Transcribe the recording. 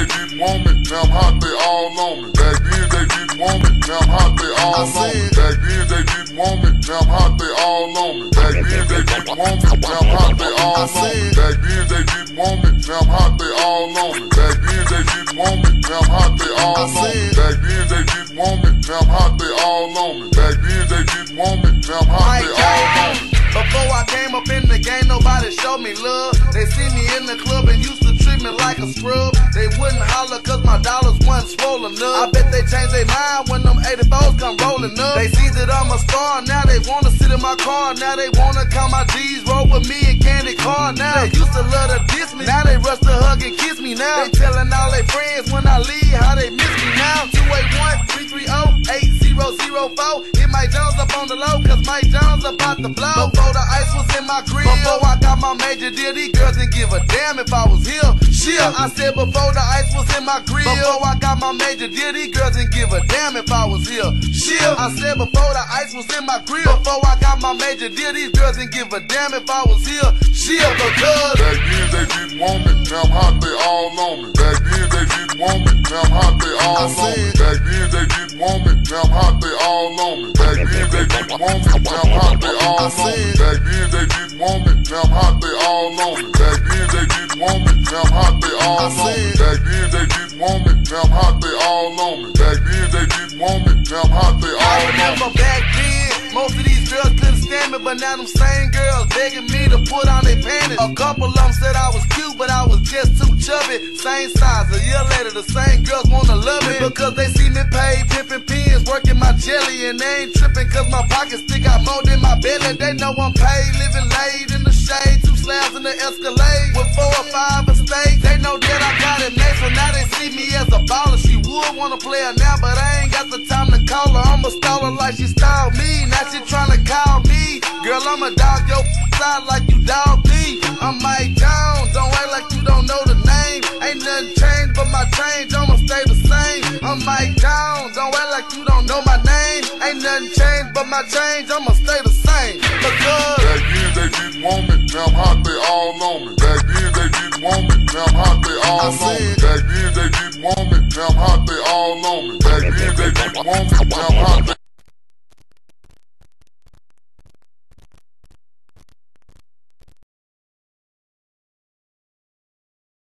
they didn't want me, now I'm hot, they all on me. Back then they didn't want me, now I'm hot, they all on me. Back then they didn't want me, now I'm hot, they all on me. Back then they didn't want me, now I'm hot, they all on me. Back then they didn't want me, now I'm hot, they all on me. Back then they didn't want me, now I'm hot, they all on me. Back then they didn't want me, now I'm hot, they all on me. Back then they didn't want me, now I'm hot, they all on me. Before I came up in the game, nobody showed me love. They see me in the club and used to treat me like a scrub. They wouldn't holler cause my dollars wasn't swollen up. I bet they changed their mind when them 84s come rolling up. They see that I'm a star, now they wanna sit in my car. Now they wanna count my G's, roll with me and candy car. Now they used to love to diss me, now they rush to hug and kiss me now. They telling all their friends when I leave how they miss me now. 281-330-8004. Hit Mike Jones up on the low cause Mike Jones about to blow. Before the ice was in my grill, before I got my major deal, these girls didn't give a damn if I was here. Shit, I said before the ice was in my grill, before I got my major deal, these girls didn't give a damn if I was here. Shit, I said before the ice was in my grill, before I got my major deal, these girls didn't give a damn if I was here. Shit, because back then they didn't want me, now I'm hot, they all on me. Back then they didn't want me, now I'm hot, they all on me. Back then they didn't want me, now I'm hot, they all on me. Back then they didn't want me, now I'm hot, they all on me. Back then they didn't want me, now I'm hot, they all on me. Back then they didn't want me, now I'm hot, they all on me. Back then they didn't want me, now I'm hot, they all on me. Back then they didn't want me, now I'm hot, they all on me. I remember back then, most of these girls couldn't stand me, but now them same girls begging me to put on their panties. A couple of them said I was cute, but I was just too chubby. Same size, a year later the same girls wanna love me because they see me paid, pimping pins, working my jelly, and they ain't tripping cause my pockets stick out more than my belly. They know I'm paid, living laid in the shade, 2 slabs in the Escalade with 4 or 5 estates. They know that I got it made, so now they see me as a baller. She would wanna play her now, but I ain't got the time to call her. I'ma stall her like she styled me. Now she tryna call me. Girl, I'ma dog your side like you dog me. I'm Mike Jones, don't act like you don't know the name. Ain't nothing changed but my change, I'ma stay the same. I'm Mike Jones, don't act like you don't know my name. Ain't nothing changed but my change, I'ma stay the same. Because back then they didn't want me, now I'm hot, they all on me. Back then they didn't want me, now I'm hot, they all on me. Back then they didn't want me, now I'm hot, they all on me. Back then they didn't want me, now I'm hot, they